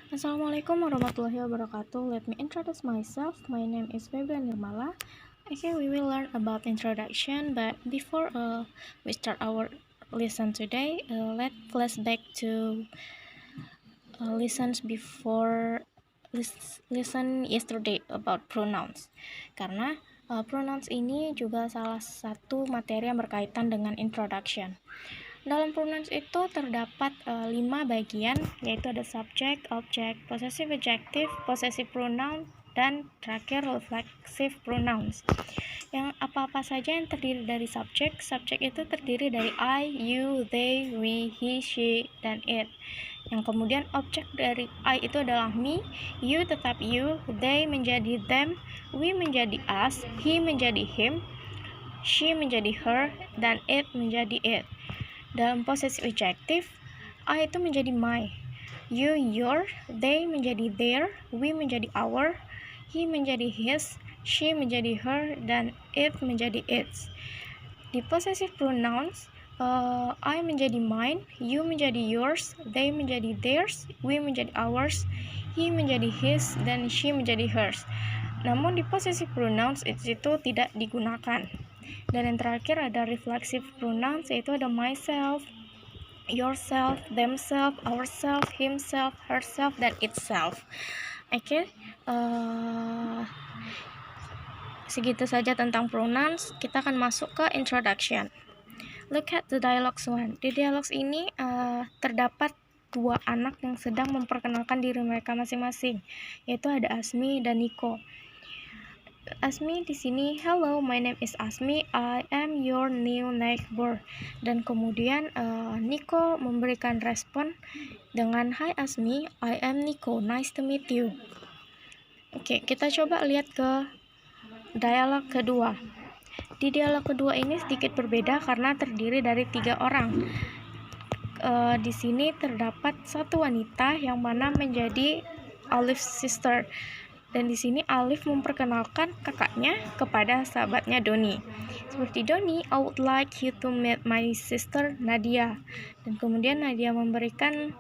Assalamualaikum warahmatullahi wabarakatuh. Let me introduce myself. My name is Febrian Nirmala. Okay, we will learn about introduction, but before we start our lesson today, let's flashback to lessons before listen yesterday about pronouns. Karena pronouns ini juga salah satu materi yang berkaitan dengan introduction. Dalam pronouns itu terdapat 5 bagian, yaitu ada subject, object, possessive adjective, possessive pronoun, dan terakhir reflexive pronouns. Yang apa-apa saja yang terdiri dari subject itu terdiri dari I, you, they, we, he, she, dan it. Yang kemudian objek dari I itu adalah me, you tetap you, they menjadi them, we menjadi us, he menjadi him, she menjadi her, dan it menjadi it. Dalam possessive adjective, I itu menjadi my, you your, they menjadi their, we menjadi our, he menjadi his, she menjadi her, dan it menjadi its. Di possessive pronouns, I menjadi mine, you menjadi yours, they menjadi theirs, we menjadi ours, he menjadi his, dan she menjadi hers. Namun di possessive pronouns itu tidak digunakan. Dan yang terakhir ada reflexive pronouns, yaitu ada myself, yourself, themself, ourself, himself, herself, dan itself. Oke, segitu saja tentang pronouns. Kita akan masuk ke introduction. Look at the dialogues one. Di dialogs ini terdapat dua anak yang sedang memperkenalkan diri mereka masing-masing, yaitu ada Asmi dan Niko. Asmi di sini, hello, my name is Asmi, I am your new neighbor. Dan kemudian Niko memberikan respon dengan, hi Asmi, I am Niko, nice to meet you. Oke, kita coba lihat ke dialog kedua. Di dialog kedua ini sedikit berbeda karena terdiri dari 3 orang. Di sini terdapat satu wanita yang mana menjadi Alif's sister. Dan di sini Alif memperkenalkan kakaknya kepada sahabatnya Doni. Seperti Doni, I would like you to meet my sister Nadia. Dan kemudian Nadia memberikan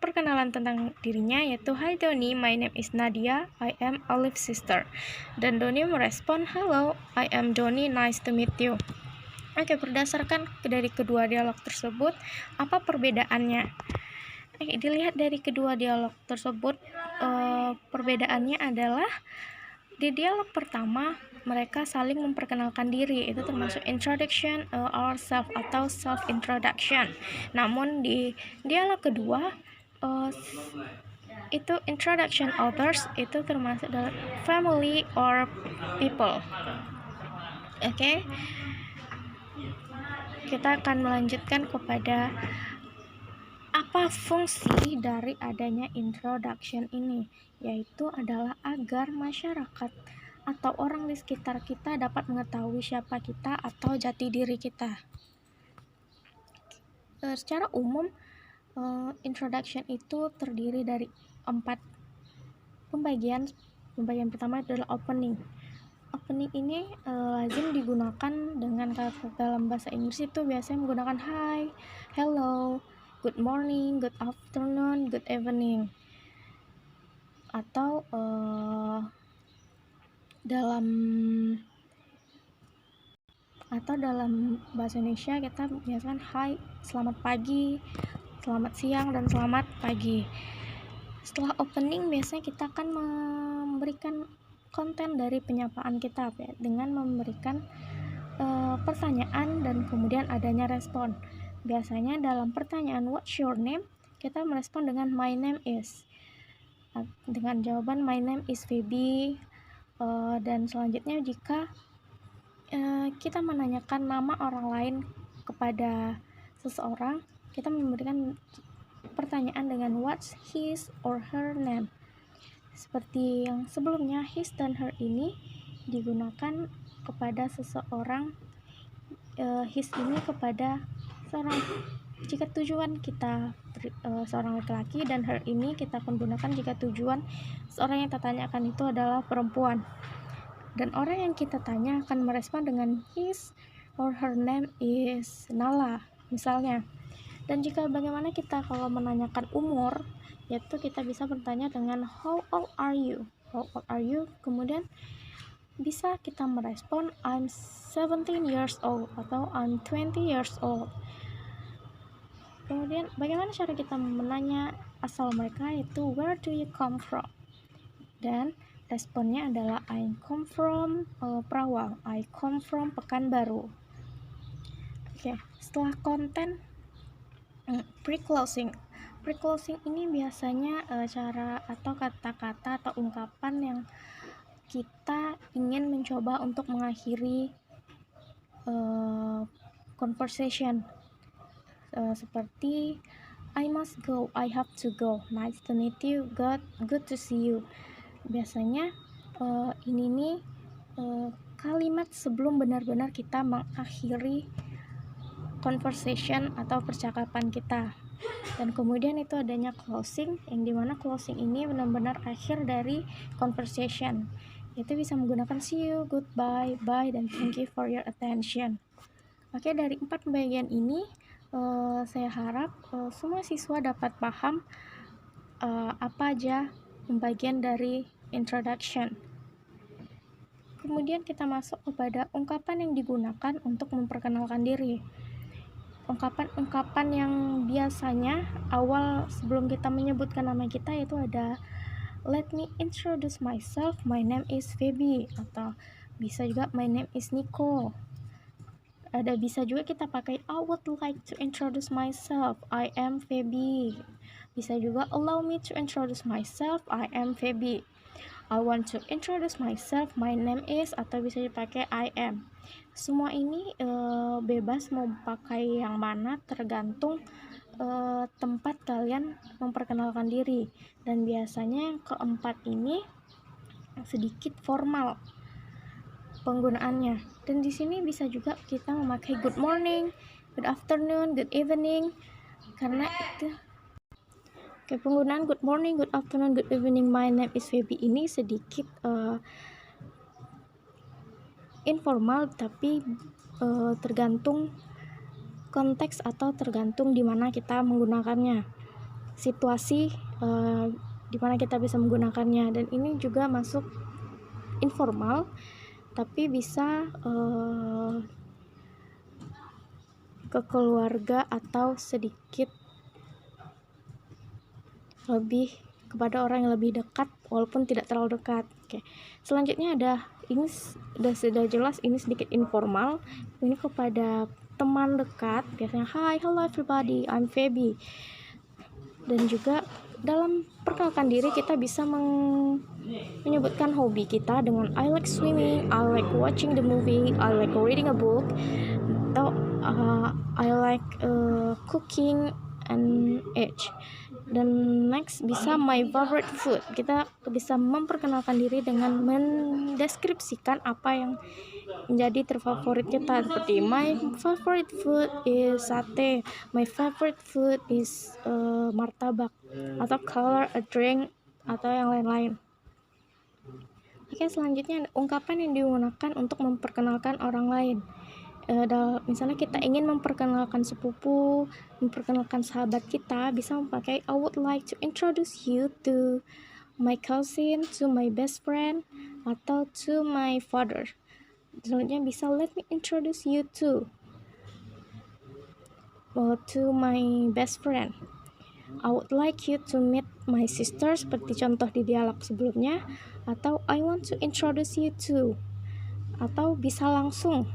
perkenalan tentang dirinya, yaitu hi Doni, my name is Nadia, I am Alif's sister. Dan Doni merespon, hello, I am Doni, nice to meet you. Oke, berdasarkan dari kedua dialog tersebut, apa perbedaannya? Dilihat dari kedua dialog tersebut, perbedaannya adalah di dialog pertama mereka saling memperkenalkan diri, itu termasuk introduction ourselves atau self introduction. Namun di dialog kedua itu introduction others, itu termasuk dalam family or people. Oke. Kita akan melanjutkan kepada apa fungsi dari adanya introduction ini, yaitu adalah agar masyarakat atau orang di sekitar kita dapat mengetahui siapa kita atau jati diri kita. Secara umum, introduction itu terdiri dari 4 pembagian. Pembagian pertama adalah opening. Opening ini lazim digunakan dengan kata dalam bahasa Inggris itu biasanya menggunakan hi, hello, good morning, good afternoon, good evening. Atau dalam bahasa Indonesia kita biasakan hi, selamat pagi, selamat siang, dan selamat pagi. Setelah opening biasanya kita akan memberikan konten dari penyapaan kita dengan memberikan pertanyaan dan kemudian adanya respon. Biasanya dalam pertanyaan what's your name, kita merespon dengan my name is, dengan jawaban my name is Feby. Dan selanjutnya jika kita menanyakan nama orang lain kepada seseorang, kita memberikan pertanyaan dengan what's his or her name. Seperti yang sebelumnya, his dan her ini digunakan kepada seseorang, his ini kepada seorang jika tujuan kita seorang laki-laki, dan her ini kita akan gunakan jika tujuan seorang yang kita tanyakan itu adalah perempuan. Dan orang yang kita tanya akan merespon dengan his or her name is Nala misalnya. Dan jika bagaimana kita kalau menanyakan umur, yaitu kita bisa bertanya dengan how old are you? How old are you? Kemudian bisa kita merespon I'm 17 years old atau I'm 20 years old. Kemudian bagaimana cara kita menanya asal mereka, yaitu where do you come from? Dan responnya adalah I come from Perawang, I come from Pekanbaru. Oke, setelah konten pre-closing. Pre-closing ini biasanya cara atau kata-kata atau ungkapan yang kita ingin mencoba untuk mengakhiri conversation. Seperti I must go, I have to go, nice to meet you, good to see you. Biasanya ini nih kalimat sebelum benar-benar kita mengakhiri conversation atau percakapan kita. Dan kemudian itu adanya closing, yang dimana closing ini benar-benar akhir dari conversation. Itu bisa menggunakan see you, goodbye, bye, dan thank you for your attention. Oke, dari 4 pembagian ini saya harap semua siswa dapat paham apa aja pembagian dari introduction. Kemudian kita masuk kepada ungkapan yang digunakan untuk memperkenalkan diri. Ungkapan-ungkapan yang biasanya awal sebelum kita menyebutkan nama kita itu ada let me introduce myself, my name is Feby, atau bisa juga my name is Nico. Ada bisa juga kita pakai I would like to introduce myself, I am Feby. Bisa juga allow me to introduce myself, I am Feby. I want to introduce myself, my name is, atau bisa dipakai I am. Semua ini bebas mau pakai yang mana, tergantung tempat kalian memperkenalkan diri. Dan biasanya yang keempat ini sedikit formal penggunaannya. Dan di sini bisa juga kita memakai good morning, good afternoon, good evening, karena itu penggunaan good morning, good afternoon, good evening, my name is Feby ini sedikit informal, tapi tergantung konteks atau tergantung di mana kita menggunakannya, situasi di mana kita bisa menggunakannya. Dan ini juga masuk informal, tapi bisa ke keluarga atau sedikit lebih kepada orang yang lebih dekat walaupun tidak terlalu dekat. Oke. Selanjutnya ada ini sudah jelas, ini sedikit informal. Ini kepada teman dekat, biasanya hi, hello everybody, I'm Feby. Dan juga dalam perkenalkan diri kita bisa menyebutkan hobi kita dengan I like swimming, I like watching the movie, I like reading a book, atau I like cooking and eat. Dan next bisa my favorite food. Kita bisa memperkenalkan diri dengan mendeskripsikan apa yang menjadi terfavorit kita, seperti my favorite food is sate, my favorite food is martabak, atau color a drink, atau yang lain-lain. Oke, selanjutnya ungkapan yang digunakan untuk memperkenalkan orang lain. Misalnya kita ingin memperkenalkan sepupu, memperkenalkan sahabat kita, bisa memakai I would like to introduce you to my cousin, to my best friend, atau to my father. Selanjutnya bisa let me introduce you to my best friend. I would like you to meet my sister, seperti contoh di dialog sebelumnya, atau I want to introduce you to, atau bisa langsung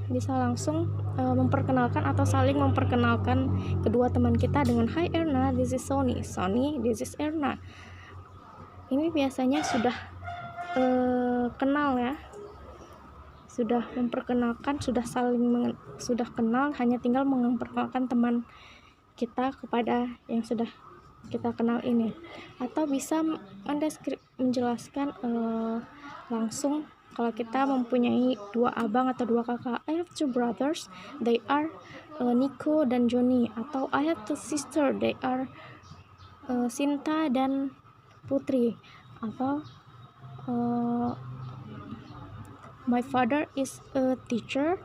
memperkenalkan atau saling memperkenalkan kedua teman kita dengan hi Erna, this is Sony, this is Erna. Ini biasanya sudah kenal ya, sudah memperkenalkan, sudah kenal, hanya tinggal memperkenalkan teman kita kepada yang sudah kita kenal ini. Atau bisa menjelaskan langsung kalau kita mempunyai 2 abang atau 2 kakak. I have 2 brothers, they are Nico dan Johnny. Atau I have 2 sister, they are Sinta dan Putri. Atau my father is a teacher,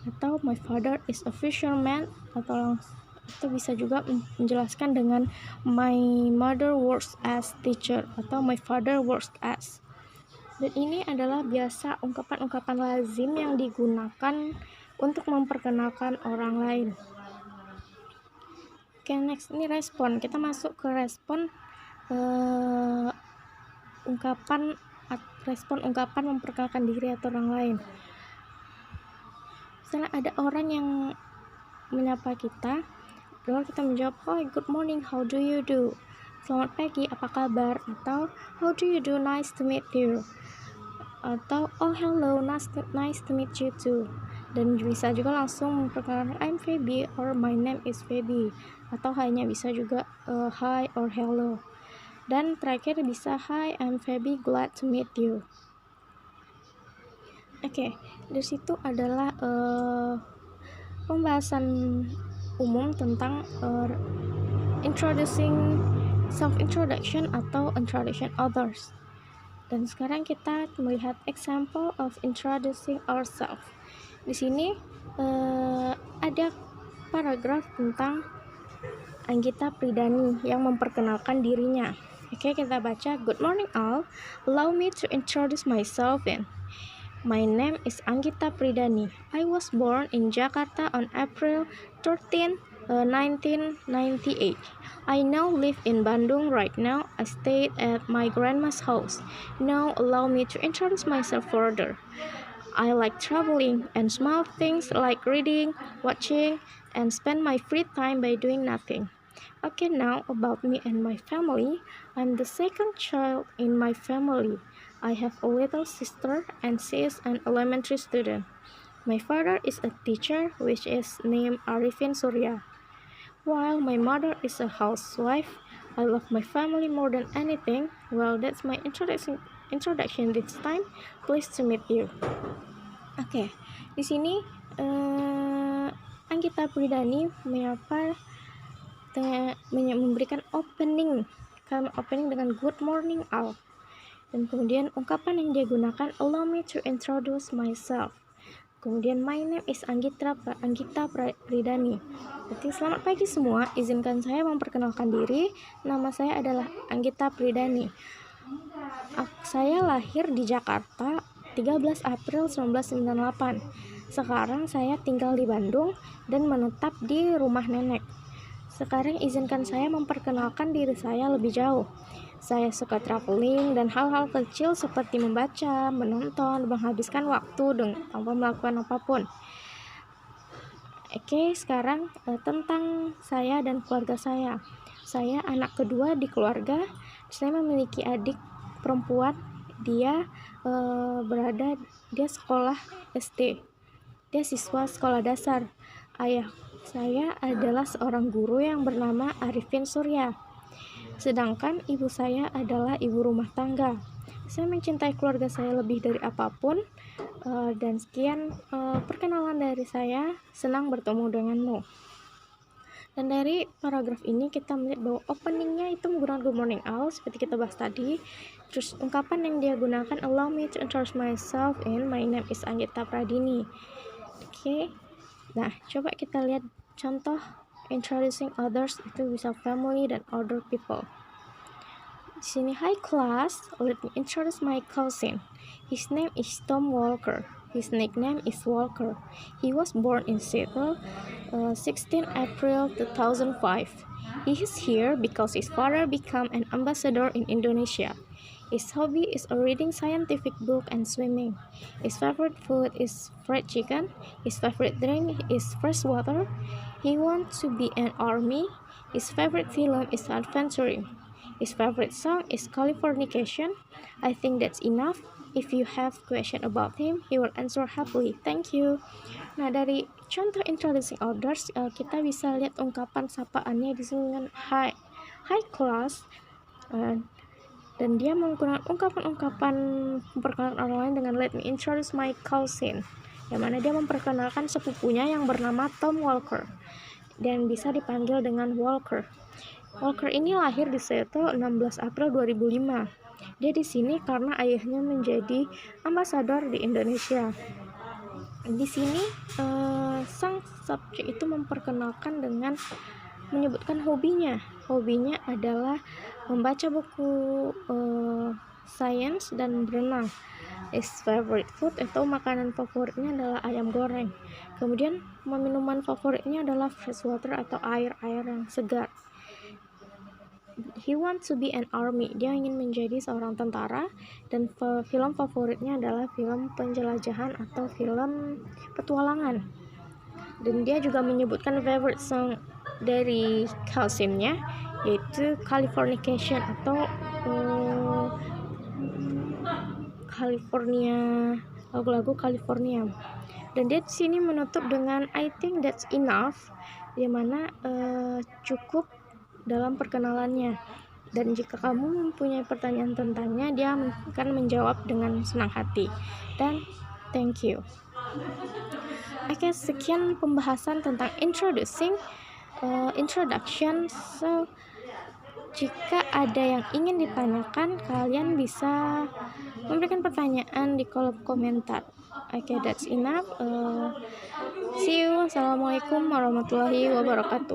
atau my father is a fisherman, atau Atau bisa juga menjelaskan dengan my mother works as teacher atau my father works as. Dan ini adalah biasa ungkapan-ungkapan lazim yang digunakan untuk memperkenalkan orang lain. Oke, next ini respon. Kita masuk ke respon ungkapan memperkenalkan diri atau orang lain. Misalnya ada orang yang menyapa kita, lalu kita menjawab, "Oh, good morning, how do you do?" Selamat pagi, apa kabar? Atau how do you do, nice to meet you. Atau oh hello, nice to meet you too. Dan bisa juga langsung memperkenalkan, I'm Feby or my name is Feby. Atau hanya bisa juga hi or hello. Dan terakhir bisa hi, I'm Feby, glad to meet you. Oke, dari situ adalah pembahasan umum tentang introducing self-introduction atau introduction others. Dan sekarang kita melihat example of introducing ourselves. Di sini ada paragraf tentang Anggita Pridani yang memperkenalkan dirinya. Oke, kita baca. Good morning all. Allow me to introduce myself in. My name is Anggita Pridani. I was born in Jakarta on April 13, 1998. I now live in Bandung right now. I stayed at my grandma's house. Now allow me to introduce myself further. I like traveling and small things like reading, watching, and spend my free time by doing nothing. Okay, now about me and my family. I'm the second child in my family. I have a little sister and she is an elementary student. My father is a teacher, which is named Arifin Surya. While my mother is a housewife, I love my family more than anything. Well, that's my introduction this time. Pleased to meet you. Oke, di sini Anggita Pridani memberikan opening dengan good morning all. Dan kemudian ungkapan yang dia gunakan, allow me to introduce myself. Kemudian my name is Anggita Pridani. Jadi selamat pagi semua, izinkan saya memperkenalkan diri. Nama saya adalah Anggita Pridani. Saya lahir di Jakarta 13 April 1998. Sekarang saya tinggal di Bandung dan menetap di rumah nenek. Sekarang izinkan saya memperkenalkan diri saya lebih jauh. Saya suka traveling dan hal-hal kecil seperti membaca, menonton, menghabiskan waktu tanpa melakukan apapun. Oke, sekarang tentang saya dan keluarga saya. Saya anak kedua di keluarga. Saya memiliki adik perempuan. Dia sekolah SD. Dia siswa sekolah dasar. Ayah saya adalah seorang guru yang bernama Arifin Surya. Sedangkan ibu saya adalah ibu rumah tangga. Saya mencintai keluarga saya lebih dari apapun. Dan sekian perkenalan dari saya. Senang bertemu denganmu. Dan dari paragraf ini kita melihat bahwa openingnya itu menggunakan good morning all seperti kita bahas tadi. Terus ungkapan yang dia gunakan, allow me to introduce myself in, my name is Anggita Pridani. Oke. Nah, coba kita lihat contoh introducing others, itu bisa family dan other people. Di sini, hi class, let me introduce my cousin. His name is Tom Walker. His nickname is Walker. He was born in Seattle, 16 April 2005. He is here because his father became an ambassador in Indonesia. His hobby is reading scientific book and swimming. His favorite food is fried chicken. His favorite drink is fresh water. He wants to be an army. His favorite film is adventuring. His favorite song is Californication. I think that's enough. If you have question about him, he will answer happily. Thank you. Nah, dari contoh introducing others, kita bisa lihat ungkapan sapaannya di sini dengan hi class. Dan dia menggunakan ungkapan-ungkapan memperkenalkan orang lain dengan let me introduce my cousin, yang mana dia memperkenalkan sepupunya yang bernama Tom Walker dan bisa dipanggil dengan Walker. Walker ini lahir di Seattle 16 April 2005. Dia di sini karena ayahnya menjadi ambasador di Indonesia. Di sini sang subjek itu memperkenalkan dengan menyebutkan hobinya. Hobinya adalah membaca buku sains dan berenang. His favorite food atau makanan favoritnya adalah ayam goreng. Kemudian minuman favoritnya adalah fresh water atau air yang segar. He wants to be an army. Dia ingin menjadi seorang tentara. Dan film favoritnya adalah film penjelajahan atau film petualangan. Dan dia juga menyebutkan favorite song dari Kasimnya, yaitu Californication atau California, lagu-lagu California. Dan dia di sini menutup dengan I think that's enough, di mana cukup dalam perkenalannya. Dan jika kamu mempunyai pertanyaan tentangnya, dia akan menjawab dengan senang hati. Dan thank you. Oke, sekian pembahasan tentang introduction. So, jika ada yang ingin ditanyakan, kalian bisa memberikan pertanyaan di kolom komentar. Oke, that's enough. See you. Assalamualaikum warahmatullahi wabarakatuh.